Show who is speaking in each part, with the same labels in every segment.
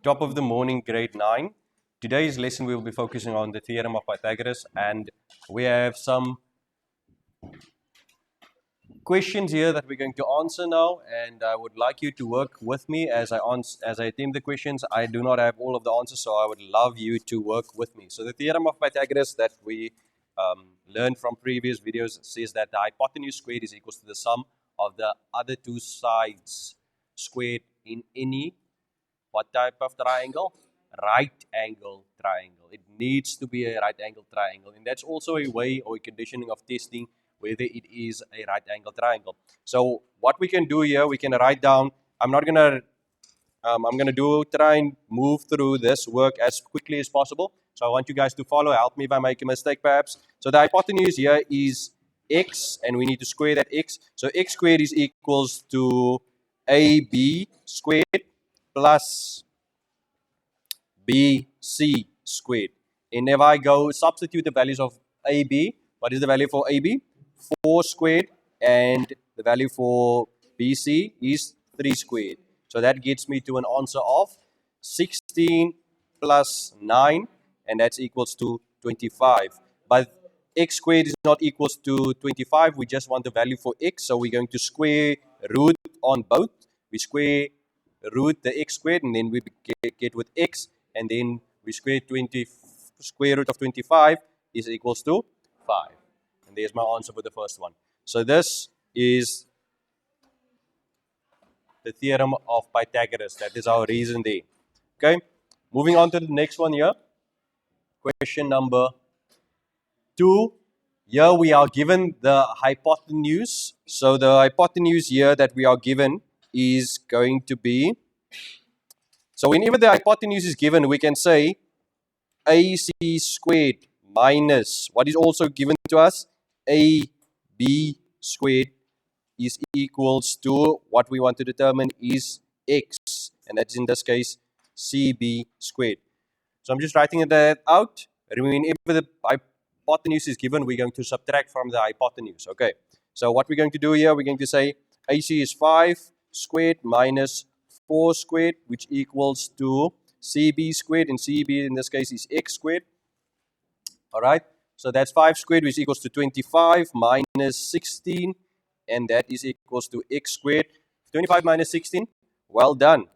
Speaker 1: Top of the morning, grade 9. Today's lesson we will be focusing on the theorem of Pythagoras, and we have some questions here that we're going to answer now, and I would like you to work with me as I attempt the questions. I do not have all of the answers, so I would love you to work with me. So the theorem of Pythagoras that we learned from previous videos says that the hypotenuse squared is equals to the sum of the other two sides squared in any what type of triangle? Right angle triangle. It needs to be a right angle triangle, and that's also a way or a conditioning of testing whether it is a right angle triangle. So what we can do here, we can write down. I'm gonna try and move through this work as quickly as possible. So I want you guys to follow. Help me if I make a mistake, perhaps. So the hypotenuse here is x, and we need to square that x. So x squared is equals to ab squared plus BC squared. And if I go substitute the values of AB, what is the value for AB? 4 squared, and the value for BC is 3 squared. So that gets me to an answer of 16 plus 9, and that's equals to 25. But x squared is not equals to 25. We just want the value for x, so we're going to square root on both. We square root the x squared, and then we get with x, and then we square root of 25 is equals to 5. And there's my answer for the first one. So this is the theorem of Pythagoras. That is our reason there. Okay, moving on to the next one here. Question number 2. Here we are given the hypotenuse. So the hypotenuse here that we are given is going to be, so whenever the hypotenuse is given, we can say AC squared minus, what is also given to us? AB squared is equals to, what we want to determine is x, and that's in this case CB squared. So I'm just writing that out. Whenever the hypotenuse is given, we're going to subtract from the hypotenuse. Okay, so what we're going to do here, we're going to say AC is 5 squared minus 4 squared, which equals to CB squared, and CB in this case is x squared. All right, so that's 5 squared, which equals to 25 minus 16, and that is equals to x squared. 25 minus 16, well done.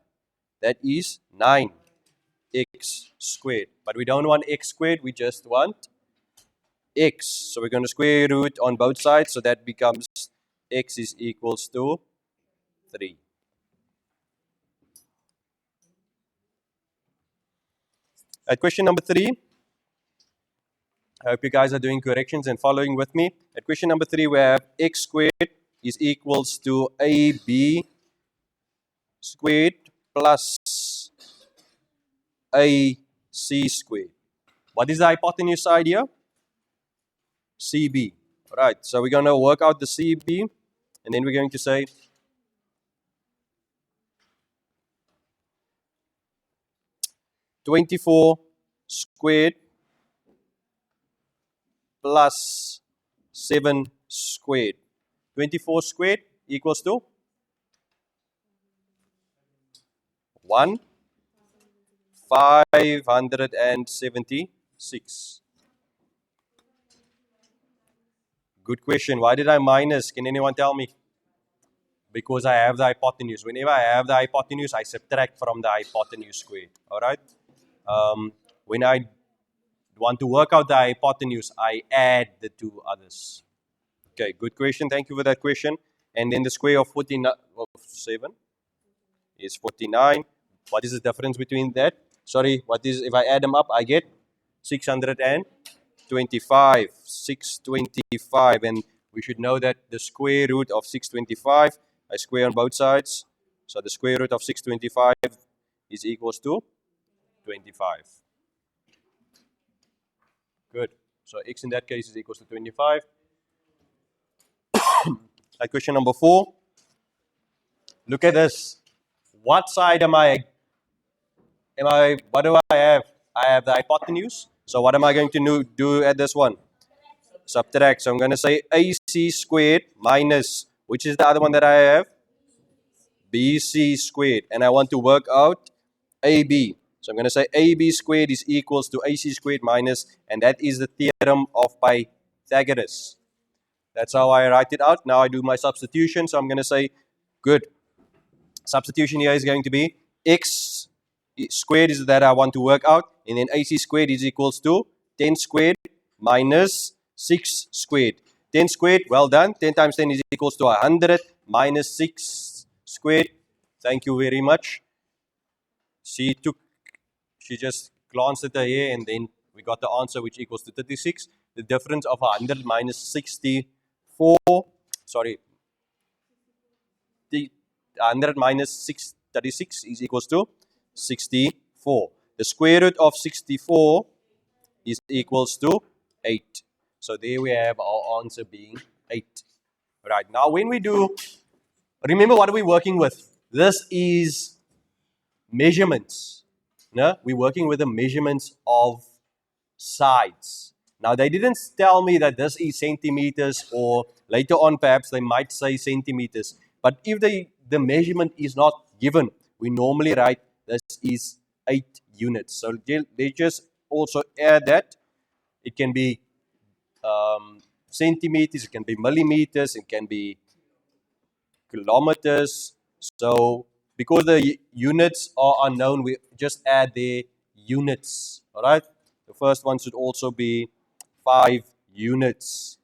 Speaker 1: That is 9x squared. But we don't want x squared, we just want x. So we're going to square root on both sides, so that becomes x is equals to 3. At question number 3, I hope you guys are doing corrections and following with me. At question number 3, we have x squared is equals to AB squared plus AC squared. What is the hypotenuse side here? CB. All right, so we're going to work out the CB, and then we're going to say 24 squared plus 7 squared. 24 squared equals to 576. Good question. Why did I minus? Can anyone tell me? Because I have the hypotenuse. Whenever I have the hypotenuse, I subtract from the hypotenuse square. All right? When I want to work out the hypotenuse, I add the two others. Okay, good question. Thank you for that question. And then the square of 7 is 49. What is the difference between that? Sorry, what is, if I add them up, I get 625. 625. And we should know that the square root of 625, I square on both sides. So the square root of 625 is equals to 25. Good. So x in that case is equals to 25. At question number 4, look at this. What side what do I have? I have the hypotenuse. So what am I going to do at this one? Subtract. So I'm going to say AC squared minus, which is the other one that I have? BC squared. And I want to work out AB. So I'm going to say AB squared is equals to AC squared minus, and that is the theorem of Pythagoras. That's how I write it out. Now I do my substitution. So I'm going to say, good. Substitution here is going to be x squared is that I want to work out, and then AC squared is equals to 10 squared minus 6 squared. 10 squared, well done. 10 times 10 is equals to 100 minus 6 squared. Thank you very much. She just glanced at her hair, and then we got the answer, which equals to 36. The difference of 100 minus 64, sorry, the 100 minus 36 is equals to 64. The square root of 64 is equals to 8. So there we have our answer being 8. Right, now when we do, remember what are we working with? This is measurements. No? We're working with the measurements of sides. Now they didn't tell me that this is centimeters, or later on perhaps they might say centimeters. But if the measurement is not given, we normally write this is 8 units. So they just also add that. It can be centimeters, it can be millimeters, it can be kilometers. So because the units are unknown, we just add the units. All right. The first one should also be 5 units.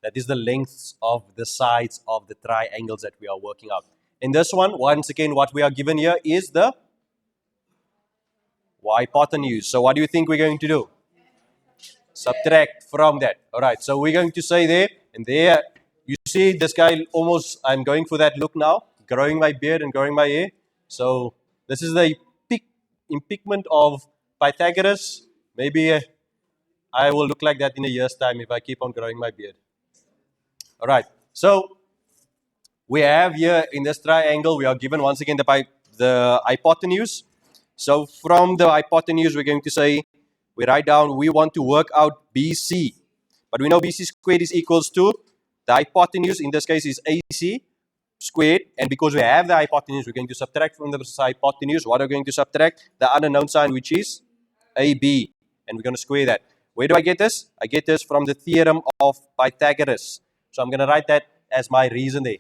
Speaker 1: That is the lengths of the sides of the triangles that we are working out. In this one, once again, what we are given here is the hypotenuse. So what do you think we're going to do? Subtract from that. All right. So we're going to say there and there. You see this guy almost, I'm going for that look now, growing my beard and growing my hair. So this is the impeachment of Pythagoras. Maybe I will look like that in a year's time if I keep on growing my beard. All right. So we have here in this triangle, we are given once again the hypotenuse. So from the hypotenuse, we're going to say, we write down, we want to work out BC. But we know BC squared is equals to the hypotenuse, in this case is AC squared. And because we have the hypotenuse, we're going to subtract from the hypotenuse. What are we going to subtract? The unknown sign, which is AB. And we're going to square that. Where do I get this? I get this from the theorem of Pythagoras. So I'm going to write that as my reason there.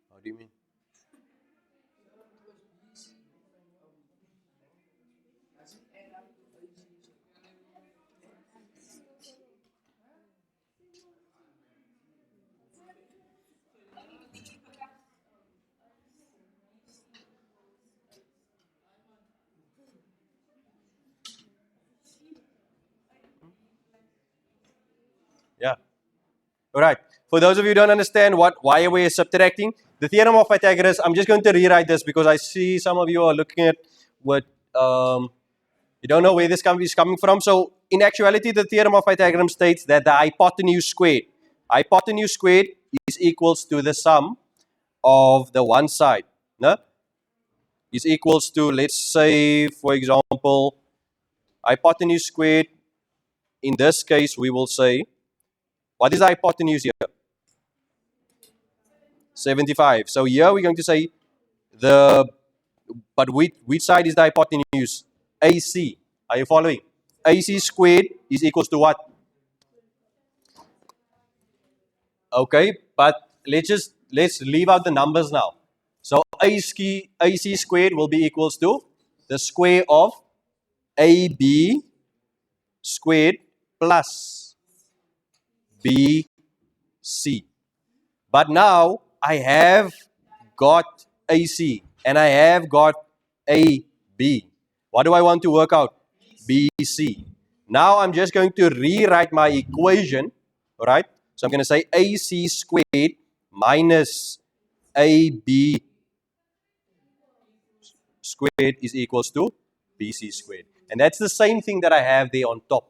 Speaker 1: How do you mean? Yeah. All right. For those of you who don't understand why we're subtracting, the theorem of Pythagoras, I'm just going to rewrite this because I see some of you are looking at what, you don't know where this is coming from. So in actuality, the theorem of Pythagoras states that the hypotenuse squared is equals to the sum of the one side. No? Is equals to, let's say, for example, hypotenuse squared. In this case, we will say, what is the hypotenuse here? 75. So here we're going to say but which side is the hypotenuse? AC. Are you following? AC squared is equals to what? Okay, but let's leave out the numbers now. So AC squared will be equals to the square of AB squared plus BC. But now I have got AC and I have got AB. What do I want to work out? BC. Now I'm just going to rewrite my equation, all right? So I'm going to say AC squared minus AB squared is equals to BC squared. And that's the same thing that I have there on top.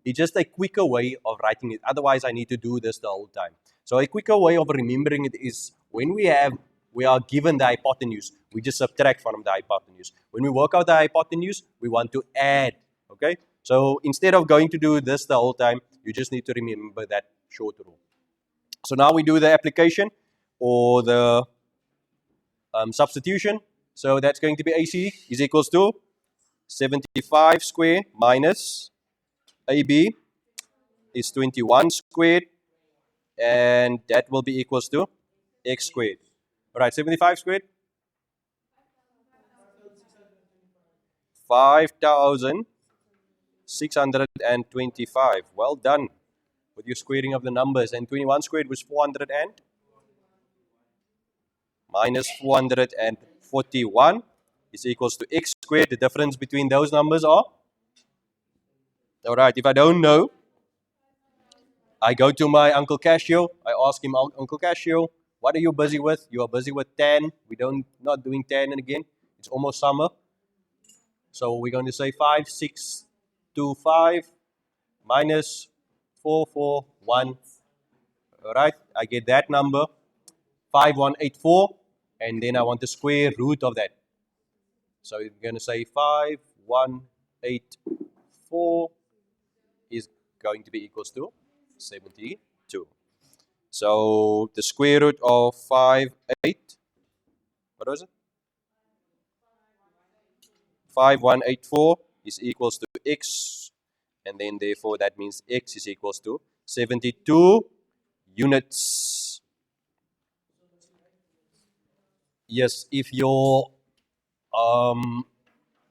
Speaker 1: It's just a quicker way of writing it. Otherwise, I need to do this the whole time. So a quicker way of remembering it is when we are given the hypotenuse, we just subtract from the hypotenuse. When we work out the hypotenuse, we want to add. Okay? So instead of going to do this the whole time, you just need to remember that short rule. So now we do the application or the substitution. So that's going to be AC is equals to 75 squared minus AB is 21 squared, and that will be equals to x squared. All right, 75 squared. 5,625. Well done with your squaring of the numbers. And 21 squared was 400 and minus 441 is equals to x squared. The difference between those numbers are? All right, if I don't know, I go to my Uncle Casio. I ask him, Uncle Casio, what are you busy with? You are busy with tan. Not doing tan again. It's almost summer. So we're going to say 5,625 minus 441. All right, I get that number, 5184, and then I want the square root of that. So you're going to say 5184 is going to be equals to 72. So the square root of 5184 is equals to x, and then therefore that means x is equals to 72 units. Yes, if you're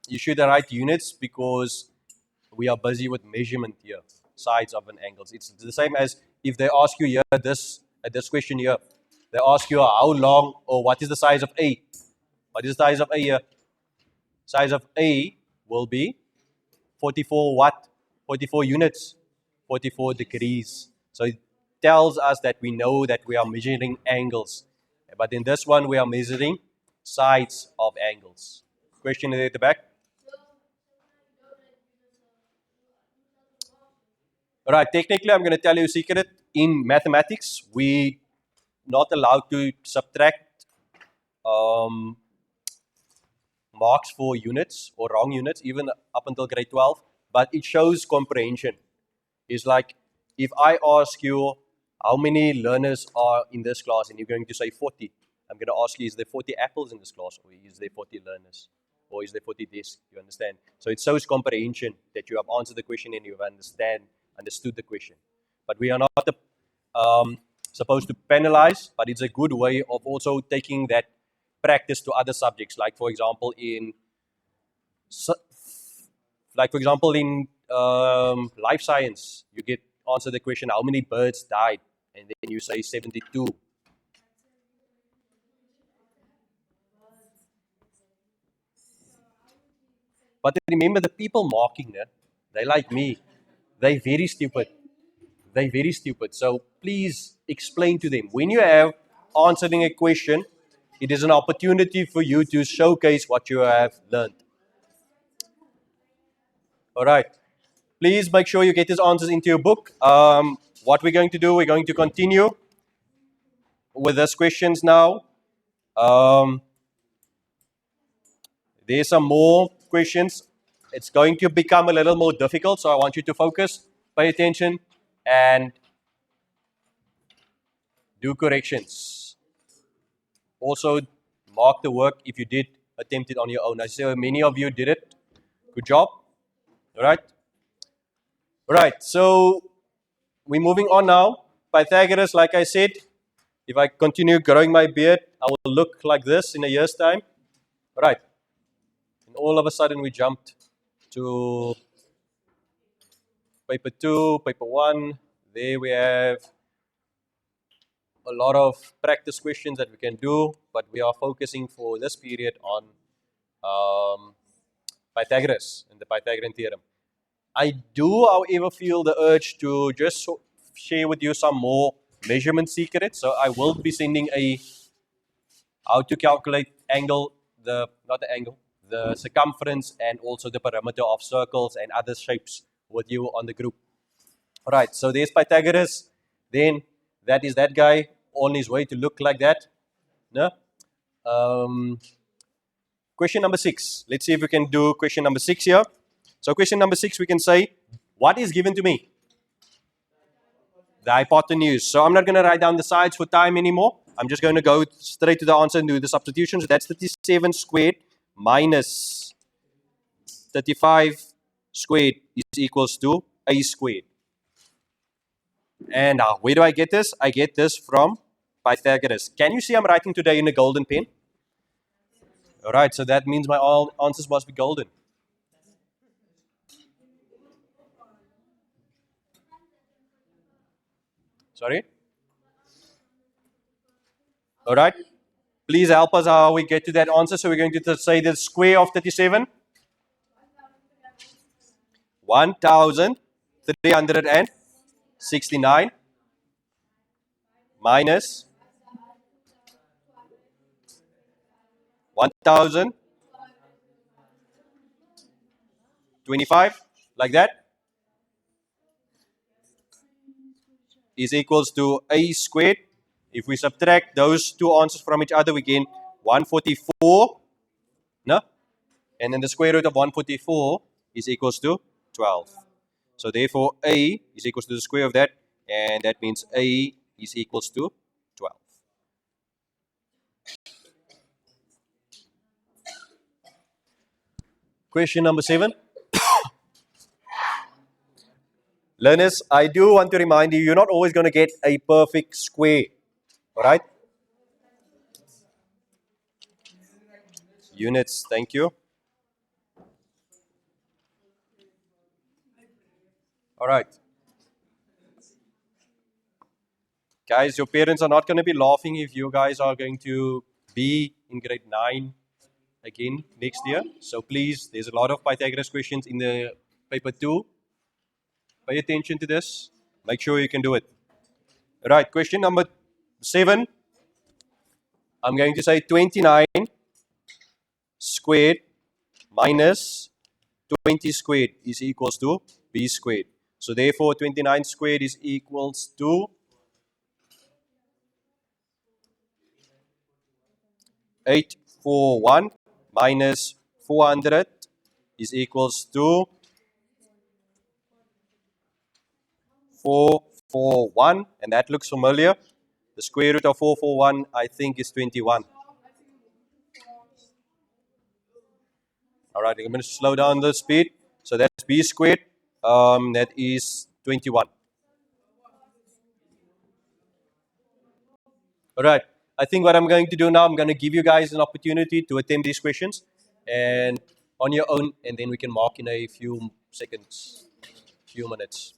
Speaker 1: you should write units because we are busy with measurement here, sides of an angle. It's the same as if they ask you here this question here, they ask you how long or what is the size of A. What is the size of A here? Size of A will be 44 what? 44 units, 44 degrees. So it tells us that we know that we are measuring angles. But in this one, we are measuring sides of angles. Question at the back? All right, technically, I'm going to tell you a secret. In mathematics, we're not allowed to subtract marks for units or wrong units, even up until grade 12, but it shows comprehension. It's like if I ask you how many learners are in this class and you're going to say 40, I'm going to ask you, is there 40 apples in this class, or is there 40 learners, or is there 40 desks? You understand? So it shows comprehension that you have answered the question and you have understood the question. But we are not supposed to penalize, but it's a good way of also taking that practice to other subjects. Like for example, in life science, you get answer the question, how many birds died, and then you say 72. But remember, the people marking there, they like me. They're very stupid. So please explain to them. When you have answering a question, it is an opportunity for you to showcase what you have learned. All right. Please make sure you get these answers into your book. What we're going to do, we're going to continue with these questions now. There's some more questions. It's going to become a little more difficult, so I want you to focus, pay attention, and do corrections. Also, mark the work if you did attempt it on your own. I see many of you did it. Good job. All right. All right. So we're moving on now. Pythagoras, like I said, if I continue growing my beard, I will look like this in a year's time. All right. And all of a sudden, we jumped to paper 2, paper 1. There we have a lot of practice questions that we can do, but we are focusing for this period on Pythagoras and the Pythagorean theorem. I do, however, feel the urge to just share with you some more measurement secrets. So I will be sending how to calculate the circumference and also the perimeter of circles and other shapes with you on the group. All right, so there's Pythagoras. Then that is that guy on his way to look like that. No? Question number 6. Let's see if we can do question number 6 here. So question number 6, we can say, what is given to me? The hypotenuse. So I'm not going to write down the sides for time anymore. I'm just going to go straight to the answer and do the substitution. So that's 37 squared minus 35 squared is equals to a squared. And where do I get this? I get this from Pythagoras. Can you see I'm writing today in a golden pen? All right, so that means my all answers must be golden. Sorry? All right. Please help us how we get to that answer. So we're going to say the square of 37. 1,369 minus 1,025, like that, is equals to a squared. If we subtract those two answers from each other, we gain 144. No? And then the square root of 144 is equals to 12. So therefore, a is equals to the square of that, and that means a is equals to 12. Question number 7. Learners, I do want to remind you, you're not always going to get a perfect square. All right? Units, thank you. All right. Guys, your parents are not going to be laughing if you guys are going to be in grade 9 again next year. So please, there's a lot of Pythagoras questions in the paper 2. Pay attention to this. Make sure you can do it. All right, question number 7. I'm going to say 29 squared minus 20 squared is equals to b squared. So therefore, 29 squared is equals to 841 minus 400 is equals to 441, and that looks familiar. The square root of 441, I think, is 21. All right, I'm going to slow down the speed. So that's b squared. That is 21. All right. I think what I'm going to do now, I'm going to give you guys an opportunity to attempt these questions and on your own, and then we can mark in a few seconds, few minutes.